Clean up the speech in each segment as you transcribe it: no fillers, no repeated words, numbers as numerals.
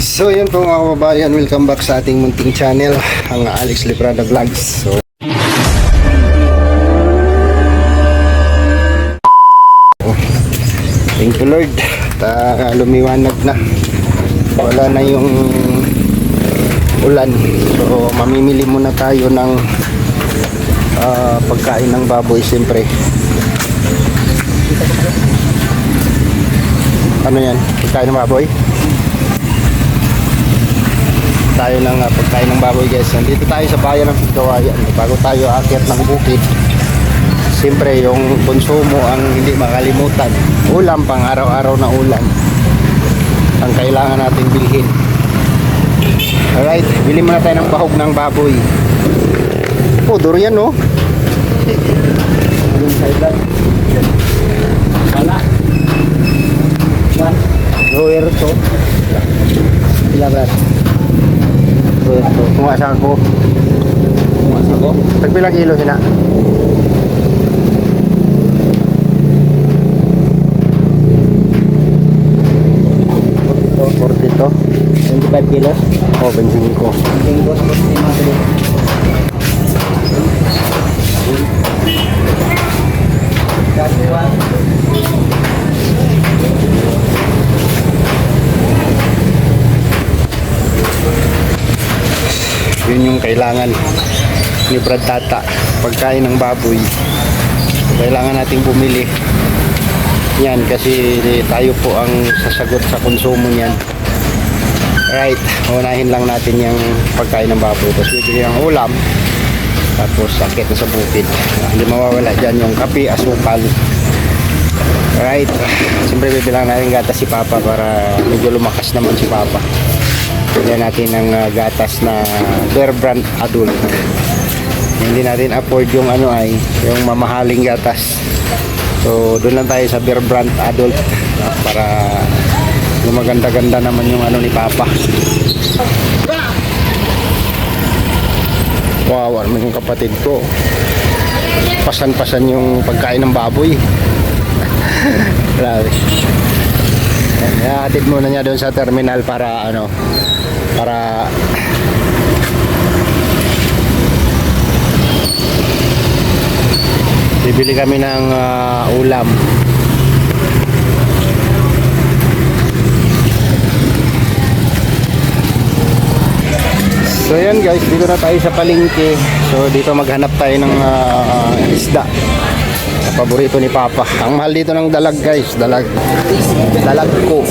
So yun po mga kababayan, welcome back sa ating munting channel, ang Alex Librada Vlogs. So thank you Lord, lumiwanag na, wala na yung ulan. So mamimili muna tayo ng pagkain ng baboy. Siyempre, ano yan, pagkain ng baboy. Tayo ng pagkain ng baboy guys. Nandito tayo sa bayan ng Pigkawayan. Bago tayo aakyat ng bukid, siyempre yung konsumo ang hindi makalimutan. Ulam, pang araw-araw na ulam ang kailangan nating bilhin. Alright, bili muna tayo ng bahog ng baboy. Oh, durian no. Wala. Roer to. Ilabat. Kung asa ko. Tagpilang kilo sina? 25 kilos? Oh, 25 ko. 25 ko. Yun yung kailangan ni Brad Tata, pagkain ng baboy. Kailangan nating bumili yan kasi tayo po ang sasagot sa konsumo niyan. Right, unahin lang natin yung pagkain ng baboy, tapos bibili ng ulam, tapos sakit na sa bukid. Hindi mawawala dyan yung kape, asukal. Right, siyempre bibilang natin gatas si Papa para medyo lumakas naman si Papa. Bigyan natin ng gatas na Bear Brand Adult. Hindi natin afford yung ano ay yung mamahaling gatas. So doon lang tayo sa Bear Brand Adult para yung maganda-ganda naman yung ano ni Papa. Wow, naman yung kapatid ko. Pasan-pasan yung pagkain ng baboy. Grabe. Hatid muna niya doon sa terminal para ano, para bibili kami ng ulam. So yan guys, dito na tayo sa palengke. So dito maghanap tayo ng isda, paborito ni Papa. Ang mahal dito ng dalag guys, dalag ko.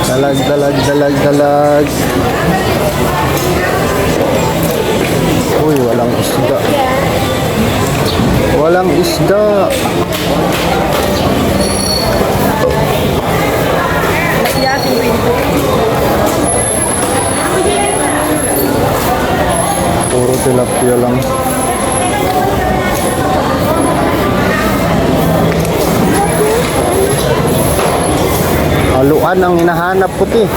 Dalag. Uy, walang isda. Puro tilapia lang. Haluan ang hinahanap puti.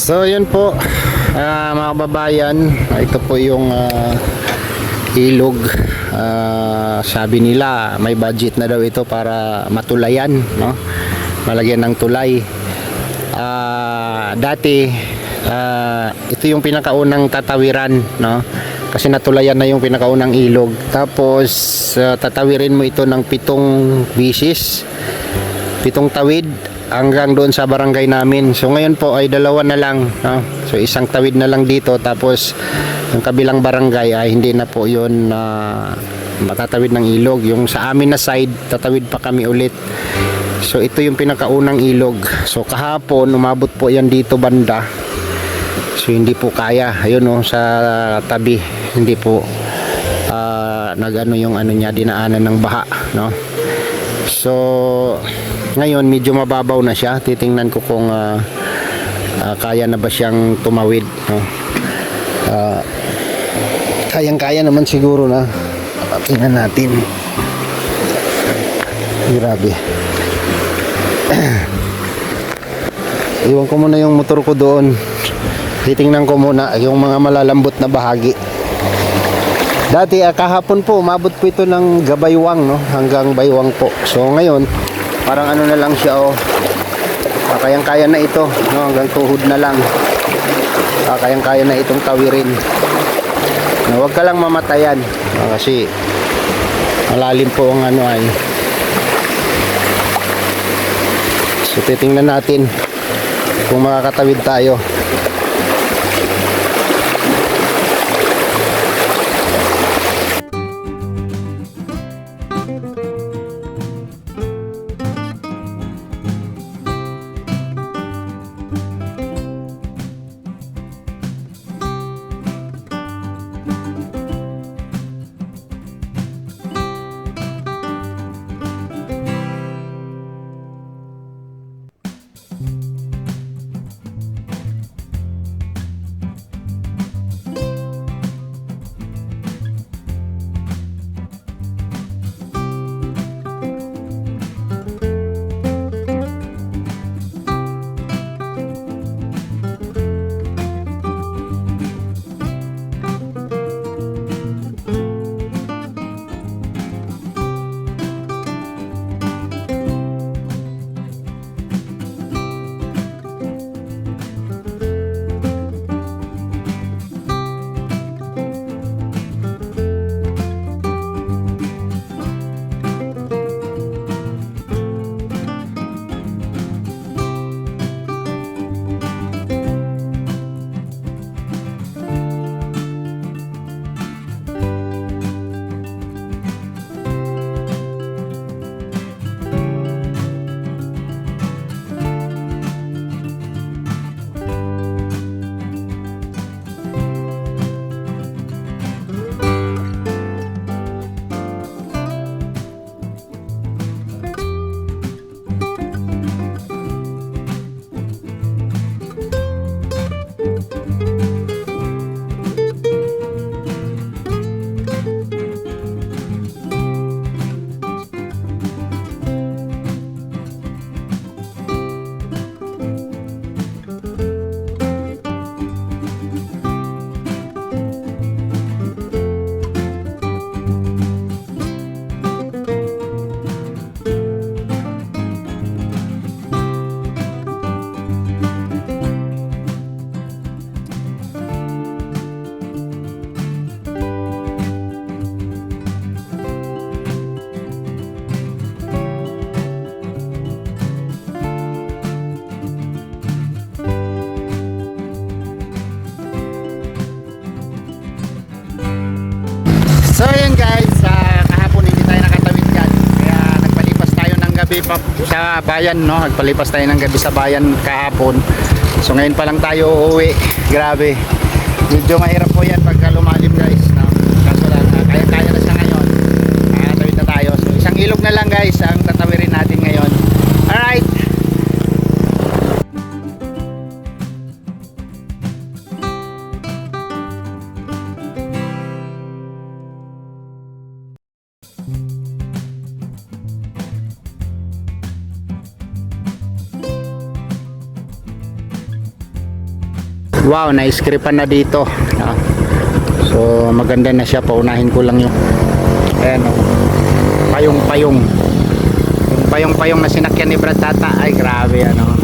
So yun po, mga kababayan, ito po yung ilog. Sabi nila may budget na daw ito para matulayan, no? Malagyan ng tulay. Dati ito yung pinakaunang tatawiran, no? Kasi natulayan na yung pinakaunang ilog. Tapos tatawirin mo ito ng 7 bisis, 7 tawid hanggang doon sa barangay namin. So ngayon po ay 2 na lang, no? So isang tawid na lang dito, tapos yung kabilang barangay ay hindi na po yun matatawid ng ilog. Yung sa amin na side, tatawid pa kami ulit. So ito yung pinakaunang ilog. So kahapon umabot po yan dito banda. So hindi po kaya, ayun oh, sa tabi hindi po nagano yung ano niya, dinaanan ng baha, no? So ngayon medyo mababaw na siya. Titingnan ko kung kaya na ba siyang tumawid, no? Kayang-kaya naman siguro na. Tingnan natin. Grabe. Iwan ko muna yung motor ko doon. Titingnan ko muna yung mga malalambot na bahagi. Dati kahapon po umabot po ito ng Gabaywang, no? Hanggang Baywang po. So ngayon parang ano na lang siya, oh. Kayang-kaya na ito, no? Hanggang tuhod na lang. Kayang-kaya na itong tawirin. No, wag ka lang mamatayan, kasi malalim po ang ano ay. So titingnan natin kung makakatawid tayo. So yun guys, kahapon hindi tayo nakatawid dyan, kaya nagpalipas tayo ng gabi pa sa bayan, no? Nagpalipas tayo ng gabi sa bayan kahapon. So ngayon pa lang tayo uuwi. Grabe, medyo mahirap po yan pagka lumalim guys, no? Kaso lang, kaya-kaya na siya ngayon. Nakatawid na tayo. So isang ilog na lang guys ang tatawirin natin ngayon. Alright. Wow, na-scripan na dito. So maganda na siya. Paunahin ko lang yung ayan, payong-payong. Yung payong-payong na sinakyan ni Brad Tata. Ay grabe ano.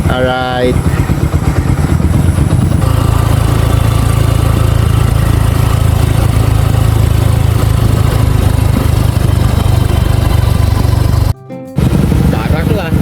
Alright. Darak lang.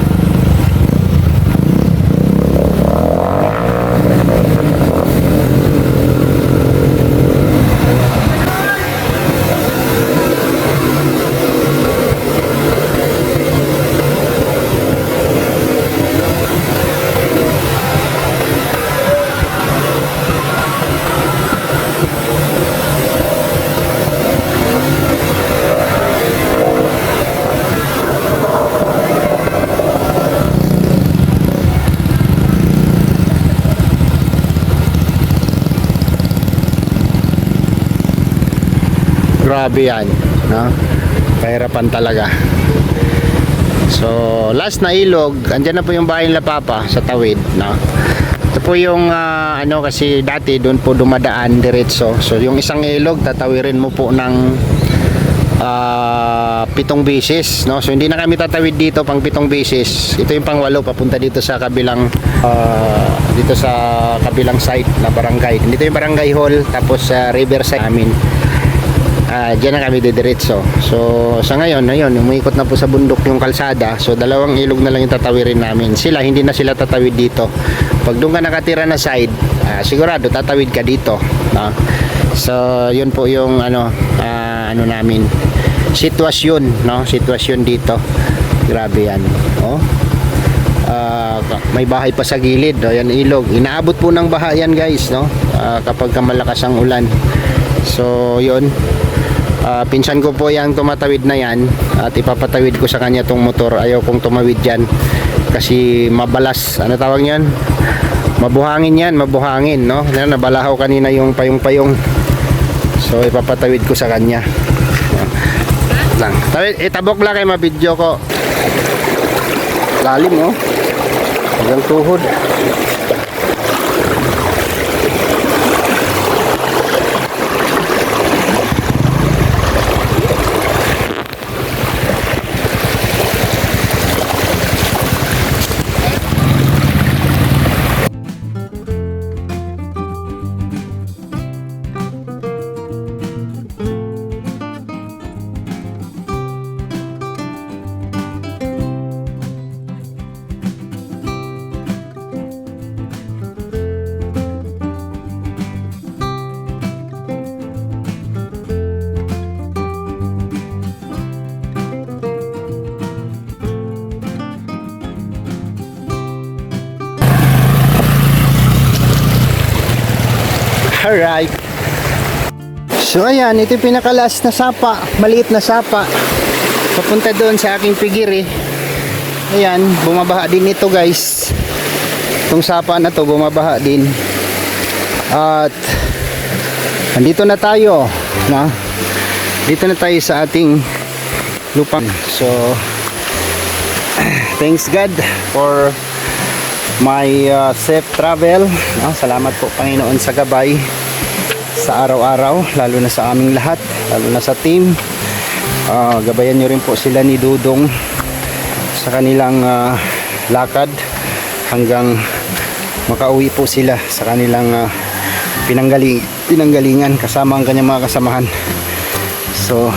Grabe yan, no? Kahirapan talaga. So last na ilog, andyan na po yung bahay nila Papa sa tawid, no? Ito po yung ano, kasi dati doon po dumadaan diretso. So yung isang ilog tatawirin mo po ng 7 beses, no? So hindi na kami tatawid dito pang 7 beses. Ito yung pang 8 papunta dito sa kabilang dito sa kabilang site na barangay. Dito yung barangay hall, tapos sa riverside namin. Diyan na kami didiretso. So sa ngayon, ayun, umiikot na po sa bundok yung kalsada. So 2 ilog na lang yung tatawirin namin. Hindi na sila tatawid dito. Pag doon ka nakatira na side, sigurado tatawid ka dito, no? So yun po yung ano namin sitwasyon, no? Sitwasyon dito. Grabe yan, oh. May bahay pa sa gilid, oh, yan ilog. Inaabot po ng baha yan, guys, no? Kapag malakas ang ulan. So yun, pinsan ko po yung tumatawid na yan at ipapatawid ko sa kanya tong motor. Ayaw kong tumawid dyan kasi mabalas, ano tawag yan, mabuhangin yan, mabuhangin, no? Nabalahaw kanina yung payong-payong. So ipapatawid ko sa kanya lang. Itabok lang kayo, mabidyo ko. Lalim, oh, hanggang tuhod. Alright. So ayan, ito yung pinakalas na sapa, maliit na sapa. Papunta doon sa aking pigiri. Ayan, bumabaha din ito, guys. Itong sapa na to, bumabaha din. At andito na tayo, no? Dito na tayo sa ating lupang. So thanks God for my safe travel. Salamat po, Panginoon, sa gabay sa araw-araw, lalo na sa aming lahat, lalo na sa team. Gabayan nyo rin po sila ni Dudong sa kanilang lakad hanggang makauwi po sila sa kanilang pinanggalingan kasama ang kanyang mga kasamahan. So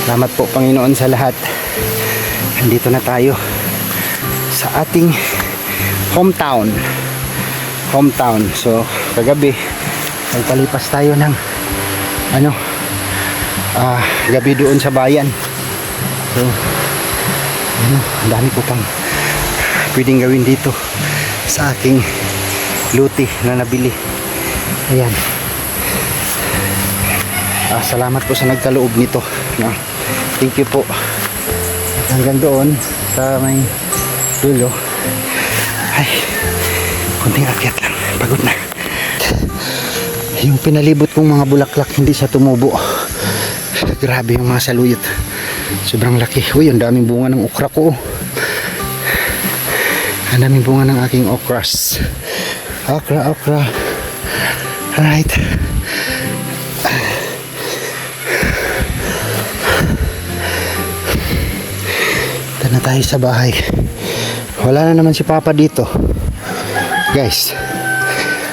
salamat po, Panginoon, sa lahat. Andito na tayo sa ating hometown. So kagabi nagpalipas tayo ng gabi doon sa bayan. So ang dami ko pang pwedeng gawin dito sa aking luti na nabili. Ayan, salamat po sa nagkaloob nito, no? Thank you po. At hanggang doon sa may dulo, ay kunting akyat lang, pagod na. Yung pinalibot kong mga bulaklak hindi siya tumubo. Grabe yung mga saluyot, sobrang laki. Uy, ang daming bunga ng okra ko. Ang daming bunga ng aking okras. Okra. Alright. Ito na tayo sa bahay. Wala na naman si Papa dito. Guys,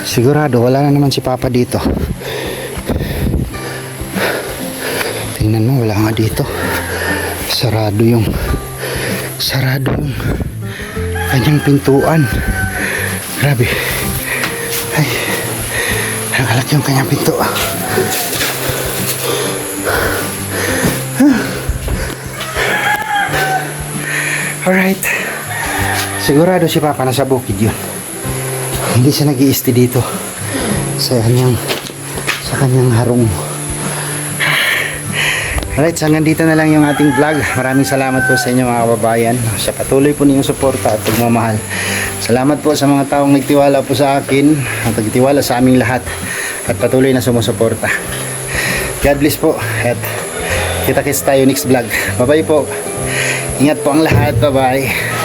sigurado wala na naman si Papa dito. Tingnan mo, wala nga dito. Sarado yung kanyang pintuan. Grabe. Ay, nakalak yung kanyang pinto. Alright. Sigurado si Papa nasa bukid yun. Hindi siya nag-i-stay dito sa kanyang harong. Alright, so hanggang dito na lang yung ating vlog. Maraming salamat po sa inyo mga kababayan sa patuloy po ninyong suporta at pagmamahal. Salamat po sa mga taong nagtiwala po sa akin at nagtiwala sa aming lahat at patuloy na sumusuporta. God bless po at kita-kits tayo next vlog. Bye bye po. Ingat po ang lahat. Bye bye.